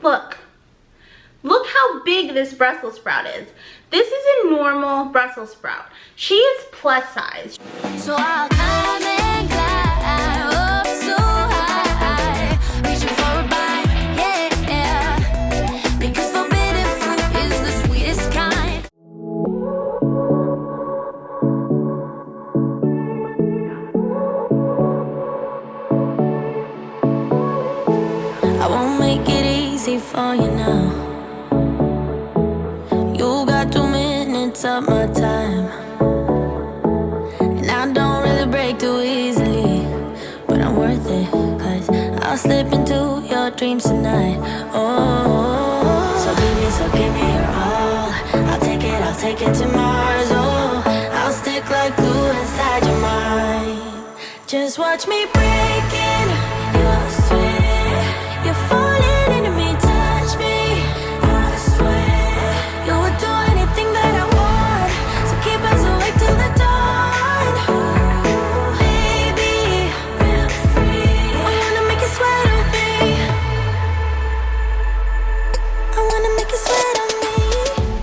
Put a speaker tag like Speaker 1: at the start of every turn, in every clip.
Speaker 1: Look how big this Brussels sprout is. This is a normal Brussels sprout. She is plus size. So I'll come and climb up so high, reaching for a bite, yeah, because forbidden fruit is the sweetest kind. I won't make it easy for you now. You got 2 minutes of my time, and I don't really break too easily, but I'm worth it, 'cause I'll slip into your dreams tonight. Oh, so give me your all. I'll take it to Mars. Oh, I'll stick like glue inside your mind. Just watch me breaking your sweat. You're falling into me, touch me, I swear. You would do anything that I want, so keep us awake till the dawn. Baby, feel free. I wanna make you sweat on me. I wanna make you sweat on me.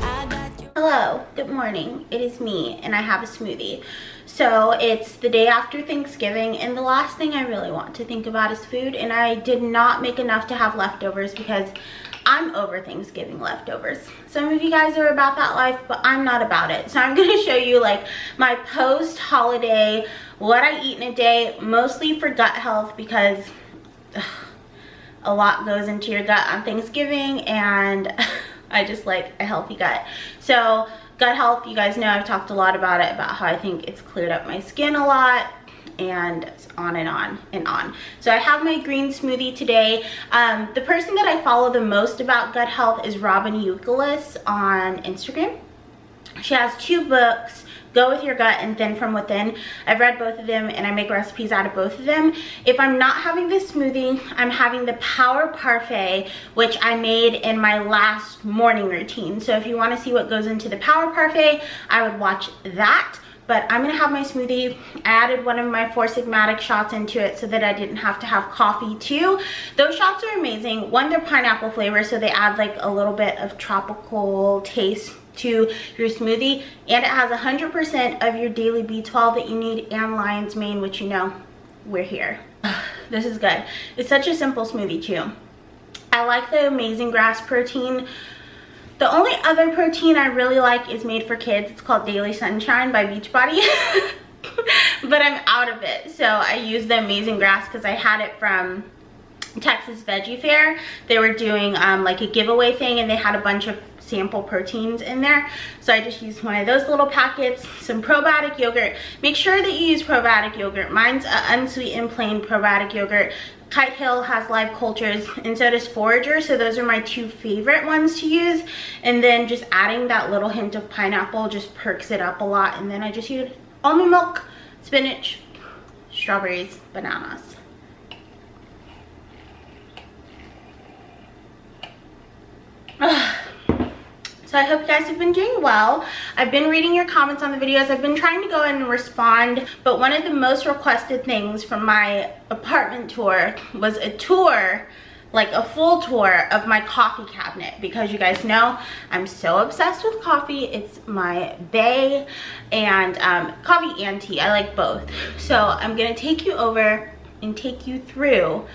Speaker 1: I got you. Hello, good morning. It is me, and I have a smoothie. So it's the day after Thanksgiving, and the last thing I really want to think about is food, and I did not make enough to have leftovers because I'm over Thanksgiving leftovers. Some of you guys are about that life, but I'm not about it. So I'm going to show you like my post-holiday, what I eat in a day, mostly for gut health, because a lot goes into your gut on Thanksgiving, and I just like a healthy gut. So gut health, you guys know I've talked a lot about it, about how I think it's cleared up my skin a lot, and on and on and on. So I have my green smoothie today. The person that I follow the most about gut health is Robin Eucalyptus on Instagram. She has 2 books, Go With Your Gut and Thin From Within. I've read both of them, and I make recipes out of both of them. If I'm not having this smoothie, I'm having the Power Parfait, which I made in my last morning routine. So if you want to see what goes into the Power Parfait, I would watch that. But I'm going to have my smoothie. I added one of my 4 Sigmatic shots into it so that I didn't have to have coffee too. Those shots are amazing. One, they're pineapple flavor, so they add like a little bit of tropical taste to your smoothie, and it has 100% of your daily B12 that you need, and lion's mane, which you know, we're here. This is good. It's such a simple smoothie too. I like the Amazing Grass protein. The only other protein I really like is made for kids. It's called Daily Sunshine by Beachbody. But I'm out of it, so I use the Amazing Grass because I had it from Texas Veggie Fair. They were doing like a giveaway thing, and they had a bunch of sample proteins in there, so I just used one of those little packets. Some probiotic yogurt. Make sure that you use probiotic yogurt. Mine's unsweetened plain probiotic yogurt. Kite Hill has live cultures, and so does Forager, so those are my 2 favorite ones to use. And then just adding that little hint of pineapple just perks it up a lot. And then I just use almond milk, spinach, strawberries, bananas. So I hope you guys have been doing well. I've been reading your comments on the videos. I've been trying to go in and respond, but one of the most requested things from my apartment tour was a tour, like a full tour of my coffee cabinet, because you guys know I'm so obsessed with coffee. It's my bae, and coffee and tea. I like both. So I'm gonna take you over and take you through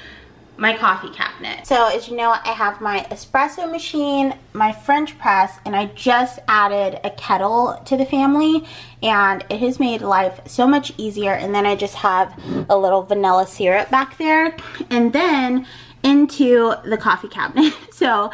Speaker 1: my coffee cabinet. So as you know, I have my espresso machine, my French press, and I just added a kettle to the family, and it has made life so much easier. And then I just have a little vanilla syrup back there, and then into the coffee cabinet. So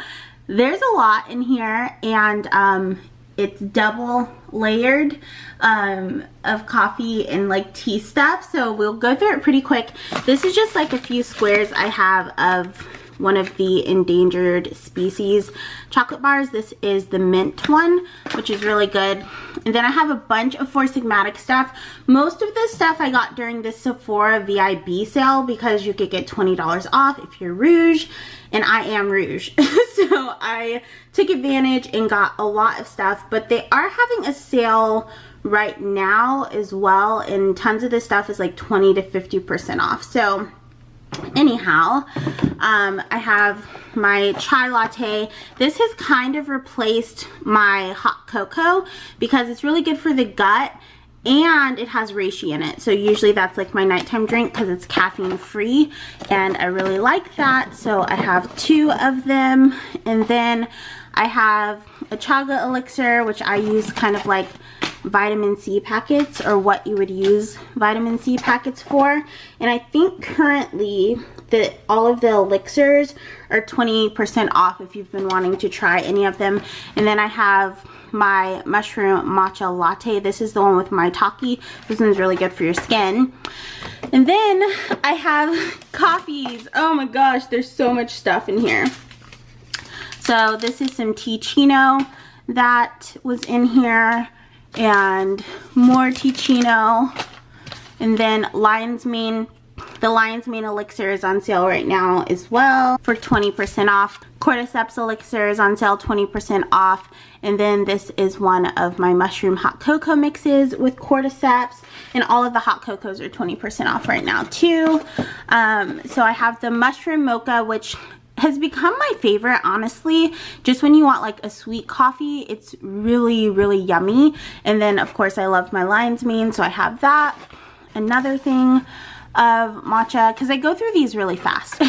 Speaker 1: there's a lot in here, and it's double layered of coffee and like tea stuff, so we'll go through it pretty quick. This is just like a few squares I have of one of the endangered species chocolate bars. This is the mint one, which is really good. And then I have a bunch of 4 Sigmatic stuff. Most of this stuff I got during the Sephora VIB sale, because you could get $20 off if you're Rouge, and I am Rouge. So I took advantage and got a lot of stuff, but they are having a sale right now as well, and tons of this stuff is like 20 to 50% off. So Anyhow, I have my chai latte. This has kind of replaced my hot cocoa because it's really good for the gut and it has reishi in it. So usually that's like my nighttime drink because it's caffeine free and I really like that. So I have 2 of them. And then I have a chaga elixir, which I use kind of like vitamin C packets, or what you would use vitamin C packets for. And I think currently that all of the elixirs are 20% off if you've been wanting to try any of them. And then I have my mushroom matcha latte. This is the one with maitake. This one's really good for your skin. And then I have coffees. Oh my gosh, there's so much stuff in here. So this is some tea chino that was in here, and more tea chino, and then lion's mane. The lion's mane elixir is on sale right now as well for 20% off. Cordyceps elixir is on sale, 20% off. And then this is one of my mushroom hot cocoa mixes with cordyceps, and all of the hot cocos are 20% off right now too. So I have the mushroom mocha, which has become my favorite, honestly. Just when you want like a sweet coffee, it's really, really yummy. And then of course I love my lion's mane, so I have that. Another thing of matcha, because I go through these really fast.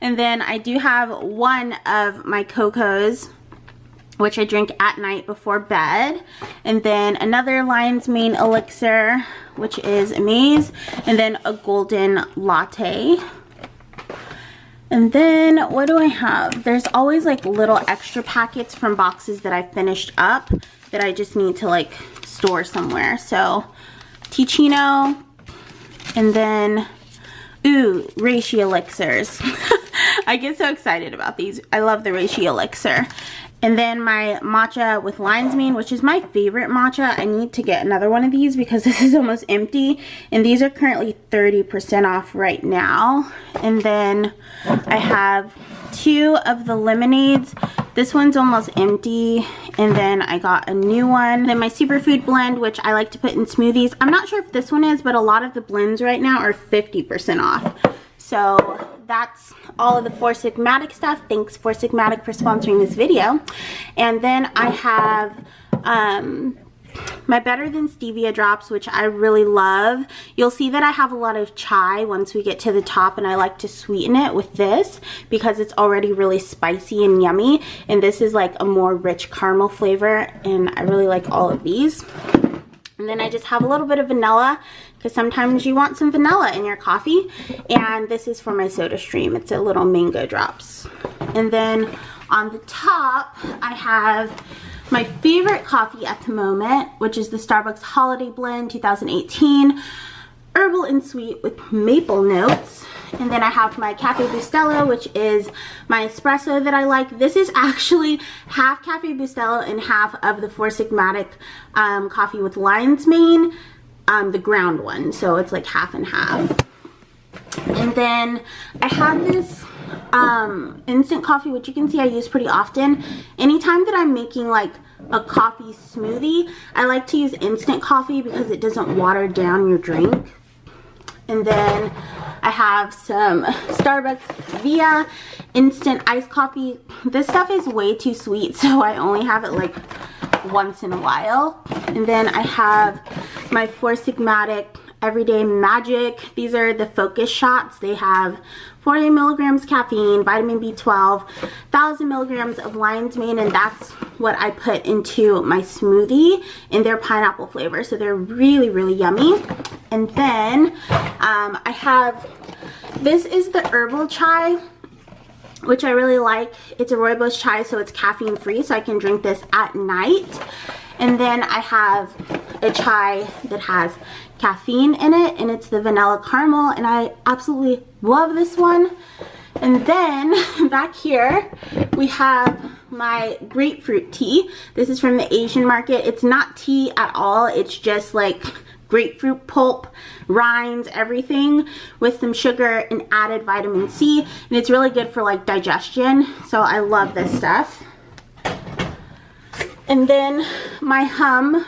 Speaker 1: And then I do have one of my cocos, which I drink at night before bed. And then another lion's mane elixir, which is amaze. And then a golden latte. And then what do I have? There's always like little extra packets from boxes that I finished up that I just need to like store somewhere. So tea chino, and then reishi elixirs. I get so excited about these. I love the reishi elixir. And then my matcha with lion's mane, which is my favorite matcha. I need to get another one of these because this is almost empty. And these are currently 30% off right now. And then I have 2 of the lemonades. This one's almost empty. And then I got a new one. Then my superfood blend, which I like to put in smoothies. I'm not sure if this one is, but a lot of the blends right now are 50% off. So that's all of the Four Sigmatic stuff. Thanks Four Sigmatic for sponsoring this video. And then I have my Better Than Stevia drops, which I really love. You'll see that I have a lot of chai once we get to the top, and I like to sweeten it with this because it's already really spicy and yummy. And this is like a more rich caramel flavor, and I really like all of these. And then I just have a little bit of vanilla because sometimes you want some vanilla in your coffee. And this is for my soda stream. It's a little mango drops. And then on the top, I have my favorite coffee at the moment, which is the Starbucks Holiday Blend 2018. Herbal and sweet with maple notes. And then I have my Cafe Bustelo, which is my espresso that I like. This is actually half Cafe Bustelo and half of the Four Sigmatic coffee with lion's mane, the ground one. So it's like half and half. And then I have this instant coffee, which you can see I use pretty often. Anytime that I'm making like a coffee smoothie, I like to use instant coffee because it doesn't water down your drink. And then I have some Starbucks Via instant iced coffee. This stuff is way too sweet, so I only have it like once in a while. And then I have my Four Sigmatic Everyday Magic. These are the focus shots. They have 40 milligrams caffeine, vitamin B12, 1,000 milligrams of lion's mane, and that's what I put into my smoothie in their pineapple flavor. So they're really, really yummy. And then I have, this is the herbal chai, which I really like. It's a rooibos chai, so it's caffeine free, so I can drink this at night. And then I have a chai that has caffeine in it, and it's the vanilla caramel, and I absolutely love this one. And then back here we have my grapefruit tea. This is from the Asian market. It's not tea at all. It's just like grapefruit pulp, rinds, everything with some sugar and added vitamin C, and it's really good for like digestion. So I love this stuff. And then my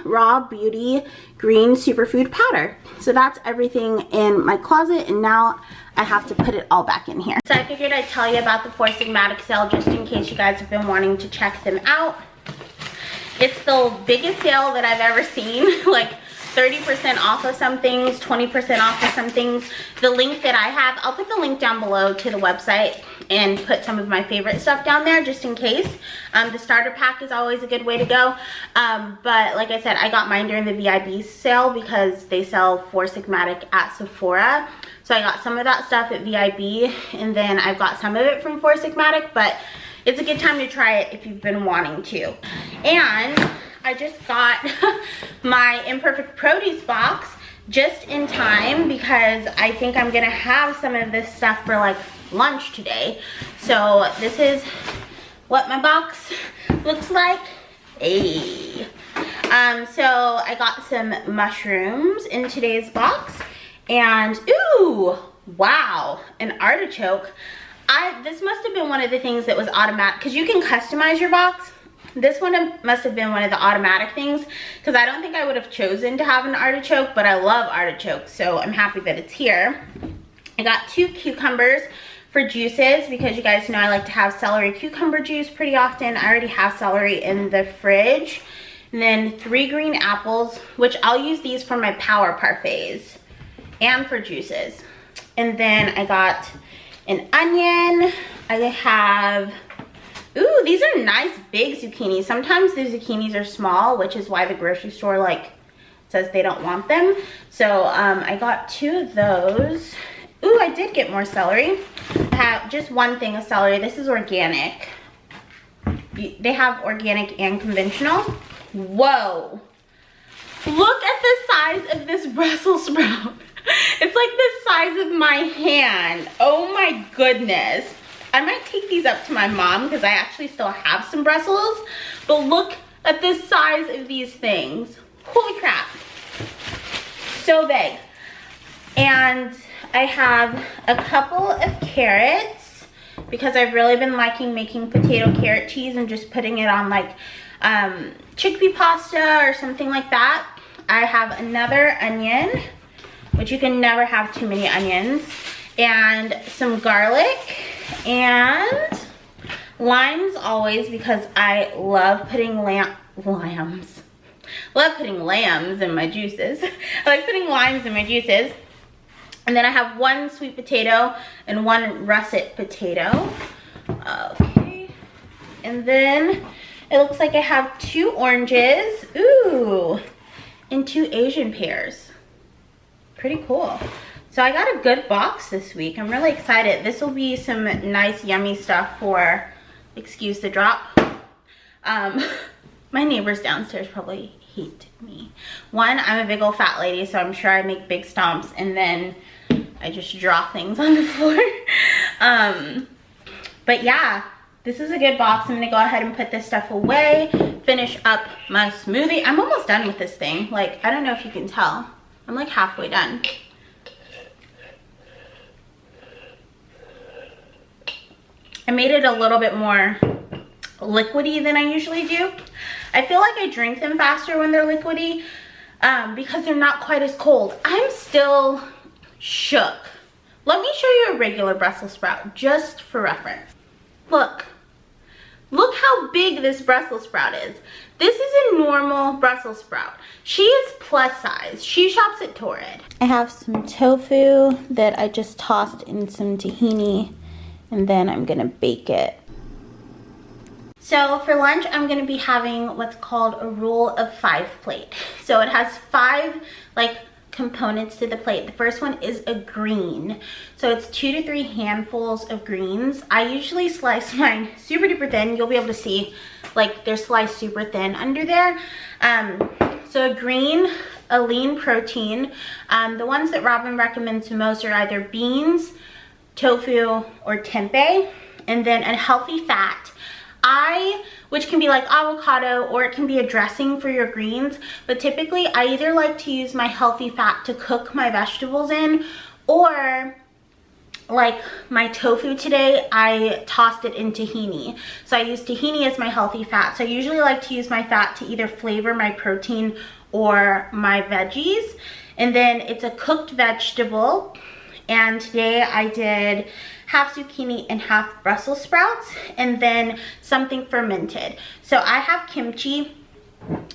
Speaker 1: Raw Beauty green superfood powder. So that's everything in my closet, and now I have to put it all back in here. So I figured I'd tell you about the 4 Sigmatic sale just in case you guys have been wanting to check them out. It's the biggest sale that I've ever seen, like 30% off of some things, 20% off of some things. The link that I have, I'll put the link down below to the website and put some of my favorite stuff down there just in case. The starter pack is always a good way to go. But like I said, I got mine during the VIB sale because they sell 4 Sigmatic at Sephora. So I got some of that stuff at VIB, and then I've got some of it from 4 Sigmatic, but it's a good time to try it if you've been wanting to. And I just got my Imperfect Produce box just in time because I think I'm gonna have some of this stuff for like lunch today. So this is what my box looks like. Hey. So I got some mushrooms in today's box, and ooh, wow, an artichoke. This must have been one of the things that was automatic, because you can customize your box. This one must have been one of the automatic things, because I don't think I would have chosen to have an artichoke, but I love artichokes, so I'm happy that it's here. I got 2 cucumbers for juices, because you guys know I like to have celery cucumber juice pretty often. I already have celery in the fridge. And then 3 green apples, which I'll use these for my power parfaits and for juices. And then I got an onion. I have, ooh, these are nice big zucchinis. Sometimes the zucchinis are small, which is why the grocery store like says they don't want them. So I got 2 of those. Ooh, I did get more celery. I have just 1 thing of celery. This is organic. They have organic and conventional. Whoa. Look at the size of this Brussels sprout. It's like the size of my hand. Oh my goodness. I might take these up to my mom because I actually still have some Brussels. But look at the size of these things. Holy crap. So big. And I have a couple of carrots because I've really been liking making potato carrot cheese and just putting it on like chickpea pasta or something like that. I have another onion, which you can never have too many onions, and some garlic and limes always, because I love putting lambs in my juices. I like putting limes in my juices. And then I have 1 sweet potato and 1 russet potato. Okay. And then it looks like I have 2 oranges. Ooh. And 2 Asian pears. Pretty cool. So I got a good box this week. I'm really excited. This will be some nice yummy stuff for, excuse the drop. My neighbors downstairs probably hate me. 1, I'm a big old fat lady, so I'm sure I make big stomps and then I just drop things on the floor. But yeah, this is a good box. I'm gonna go ahead and put this stuff away, finish up my smoothie. I'm almost done with this thing. Like, I don't know if you can tell. I'm like halfway done. I made it a little bit more liquidy than I usually do. I feel like I drink them faster when they're liquidy because they're not quite as cold. I'm still shook. Let me show you a regular Brussels sprout just for reference. Look how big this Brussels sprout is. This is a normal Brussels sprout. She is plus size. She shops at Torrid. I have some tofu that I just tossed in some tahini, and then I'm gonna bake it. So for lunch, I'm gonna be having what's called a rule of 5 plate. So it has 5 like components to the plate. The first one is a green. So it's 2 to 3 handfuls of greens. I usually slice mine super duper thin. You'll be able to see like they're sliced super thin under there. So a green, a lean protein. The ones that Robin recommends the most are either beans, tofu, or tempeh, and then a healthy fat. Which can be like avocado, or it can be a dressing for your greens, but typically I either like to use my healthy fat to cook my vegetables in, or like my tofu today, I tossed it in tahini. So I use tahini as my healthy fat. So I usually like to use my fat to either flavor my protein or my veggies. And then it's a cooked vegetable. And today I did half zucchini and half Brussels sprouts, and then something fermented. So I have kimchi.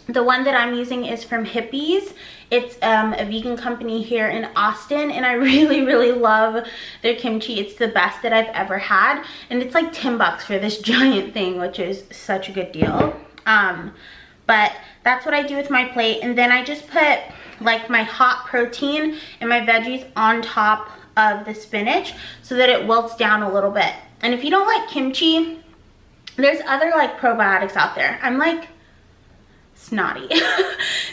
Speaker 1: The one that I'm using is from Hippies. It's a vegan company here in Austin, and I really love their kimchi. It's the best that I've ever had, and it's like 10 bucks for this giant thing, which is such a good deal. But that's what I do with my plate, and then I just put like my hot protein and my veggies on top of the spinach so that it wilts down a little bit. And if you don't like kimchi, there's other like probiotics out there. I'm like snotty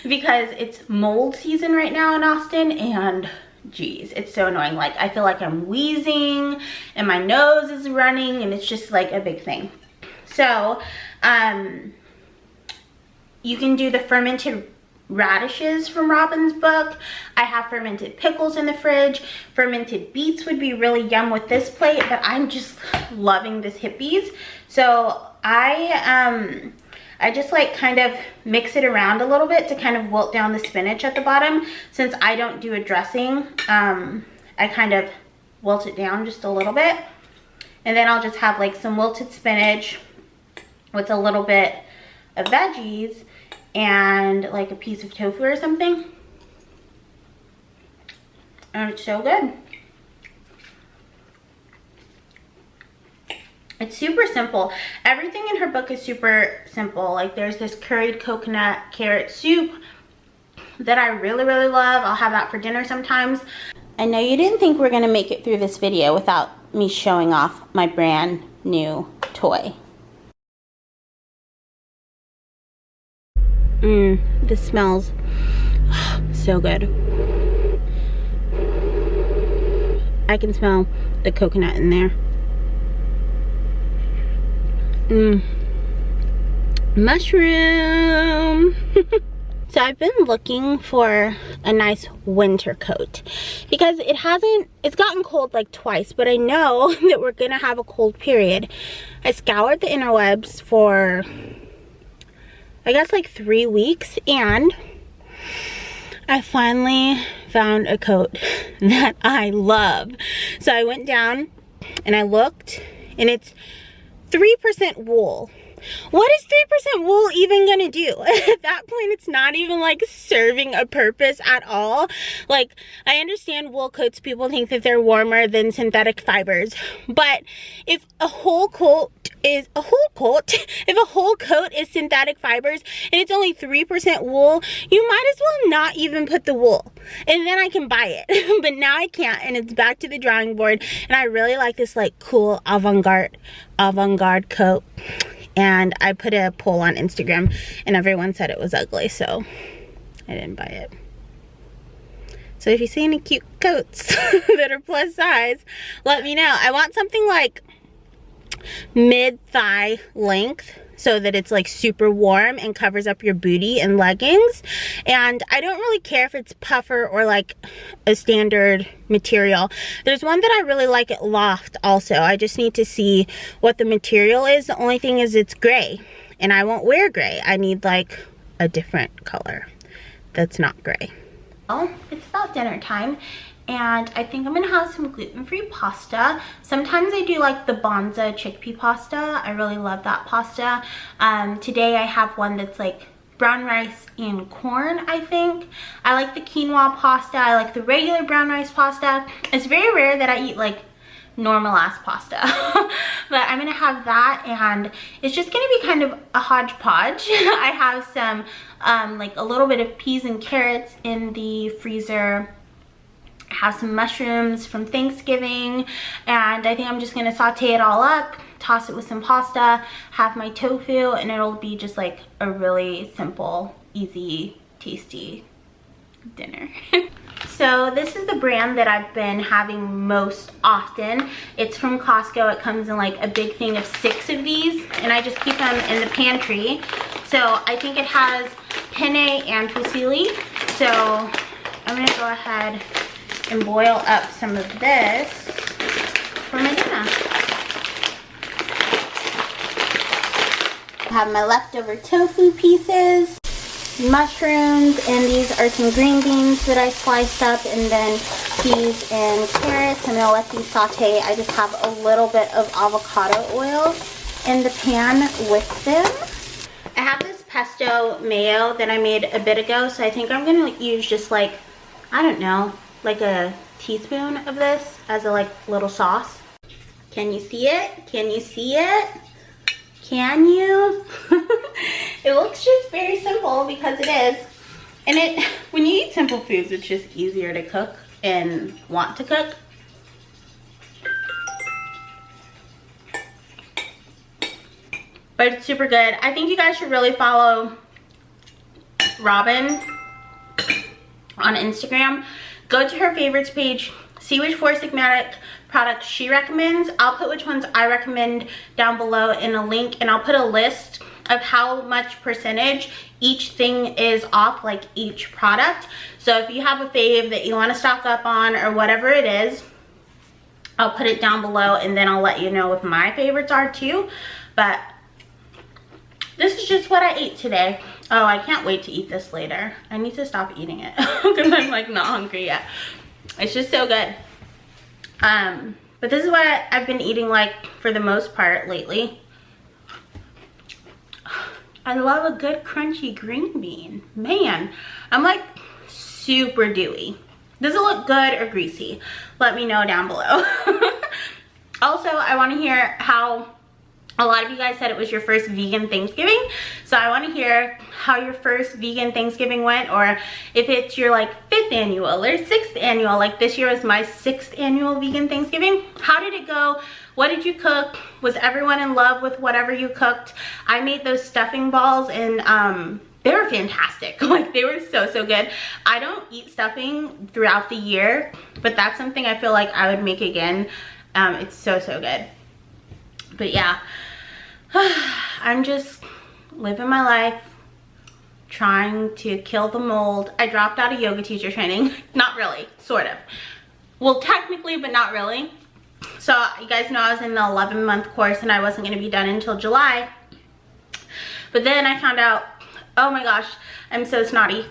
Speaker 1: because it's mold season right now in Austin, and geez, it's so annoying. Like I feel like I'm wheezing and my nose is running, and it's just like a big thing. So you can do the fermented radishes from Robin's book. I have fermented pickles in the fridge. Fermented beets would be really yum with this plate, but I'm just loving this Hippies. So I just like kind of mix it around a little bit to kind of wilt down the spinach at the bottom. Since I don't do a dressing, I kind of wilt it down just a little bit. And then I'll just have like some wilted spinach with a little bit of veggies and like a piece of tofu or something. And it's so good. It's super simple. Everything in her book is super simple. Like there's this curried coconut carrot soup that I really love. I'll have that for dinner sometimes. I know you didn't think we're gonna make it through this video without me showing off my brand new toy. This smells so good. I can smell the coconut in there. Mushroom. So I've been looking for a nice winter coat because it's gotten cold like twice, but I know that we're gonna have a cold period. I scoured the interwebs for I guess like 3 weeks, and I finally found a coat that I love. So I went down and I looked, and it's 3% wool. What is 3% wool even gonna do? At that point, it's not even like serving a purpose at all. Like, I understand wool coats, people think that they're warmer than synthetic fibers, but if a whole coat is synthetic fibers and it's only 3% wool, you might as well not even put the wool, and then I can buy it. But now I can't, and it's back to the drawing board. And I really like this like cool avant-garde coat. And I put a poll on Instagram and everyone said it was ugly, so I didn't buy it. So if you see any cute coats that are plus size, let me know. I want something like mid-thigh length so that it's like super warm and covers up your booty and leggings. And I don't really care if it's puffer or like a standard material. There's one that I really like at Loft also. I just need to see what the material is. The only thing is it's gray, and I won't wear gray. I need like a different color that's not gray. Well, it's about dinner time, and I think I'm gonna have some gluten-free pasta. Sometimes I do like the Bonza chickpea pasta. I really love that pasta. Today I have one that's like brown rice and corn, I think. I like the quinoa pasta. I like the regular brown rice pasta. It's very rare that I eat like normal ass pasta. But I'm gonna have that, and it's just gonna be kind of a hodgepodge. I have some like a little bit of peas and carrots in the freezer. I have some mushrooms from Thanksgiving, and I think I'm just gonna saute it all up, toss it with some pasta, have my tofu, and it'll be just like a really simple, easy, tasty dinner. So this is the brand that I've been having most often. It's from Costco. It comes in like a big thing of 6 of these, and I just keep them in the pantry. So I think it has penne and fusilli. So I'm gonna go ahead and boil up some of this. I have my leftover tofu pieces, mushrooms, and these are some green beans that I sliced up, and then peas and carrots. I'm gonna let these saute. I just have a little bit of avocado oil in the pan with them. I have this pesto mayo that I made a bit ago, so I think I'm gonna use just like, I don't know, like a teaspoon of this as a like little sauce. Can you see it? Can you see it? Can you? It looks just very simple because it is. And when you eat simple foods, it's just easier to cook and want to cook. But it's super good. I think you guys should really follow Robin on Instagram. Go to her favorites page, see which 4 Sigmatic products she recommends. I'll put which ones I recommend down below in a link, and I'll put a list of how much percentage each thing is off, like each product. So if you have a fave that you want to stock up on or whatever it is, I'll put it down below, and then I'll let you know what my favorites are too. But this is just what I ate today. Oh, I can't wait to eat this later. I need to stop eating it because I'm like not hungry yet. It's just so good. But this is what I've been eating like for the most part lately. I love a good crunchy green bean. Man, I'm like super dewy. Does it look good or greasy? Let me know down below. Also, I want to hear how a lot of you guys said it was your first vegan Thanksgiving. So I want to hear how your first vegan Thanksgiving went, or if it's your like 5th annual or 6th annual. Like this year was my 6th annual vegan Thanksgiving. How did it go? What did you cook? Was everyone in love with whatever you cooked? I made those stuffing balls, and they were fantastic. Like they were so good. I don't eat stuffing throughout the year, but that's something I feel like I would make again. It's so good. But yeah, I'm just living my life, trying to kill the mold. I dropped out of yoga teacher training. Not really, sort of. Well, technically, but not really. So you guys know I was in the 11-month course, and I wasn't going to be done until July. But then I found out, oh my gosh, I'm so snotty.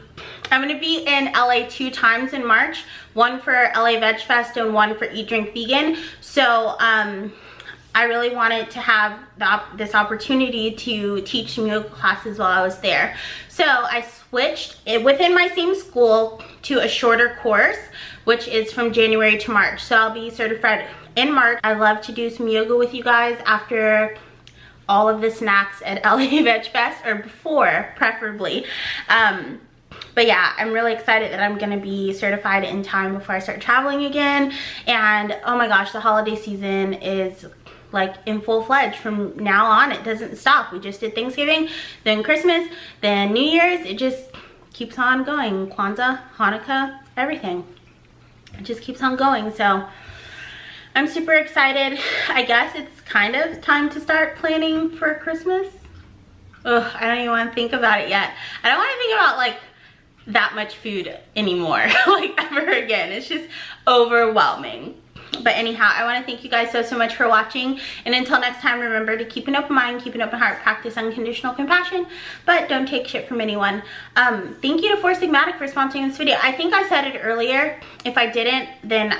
Speaker 1: I'm going to be in LA 2 times in March. One for LA Veg Fest and one for Eat Drink Vegan. So I really wanted to have this opportunity to teach some yoga classes while I was there. So I switched within my same school to a shorter course, which is from January to March. So I'll be certified in March. I love to do some yoga with you guys after all of the snacks at LA Veg Fest, or before, preferably. But yeah, I'm really excited that I'm gonna be certified in time before I start traveling again. And oh my gosh, the holiday season is like in full-fledged from now on. It doesn't stop. We just did Thanksgiving, then Christmas, then New Year's. It just keeps on going. Kwanzaa, Hanukkah, everything. It just keeps on going. So I'm super excited. I guess it's kind of time to start planning for Christmas. Ugh, I don't even want to think about it yet. I don't want to think about like that much food anymore, like ever again. It's just overwhelming. But anyhow, I want to thank you guys so much for watching, and until next time, remember to keep an open mind, keep an open heart, practice unconditional compassion, but don't take shit from anyone. Thank you to 4 Sigmatic for sponsoring this video. I think I said it earlier. If I didn't, then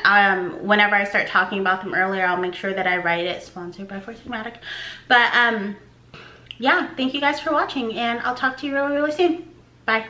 Speaker 1: whenever I start talking about them earlier, I'll make sure that I write it, sponsored by 4 Sigmatic. But yeah, thank you guys for watching, and I'll talk to you really soon. Bye.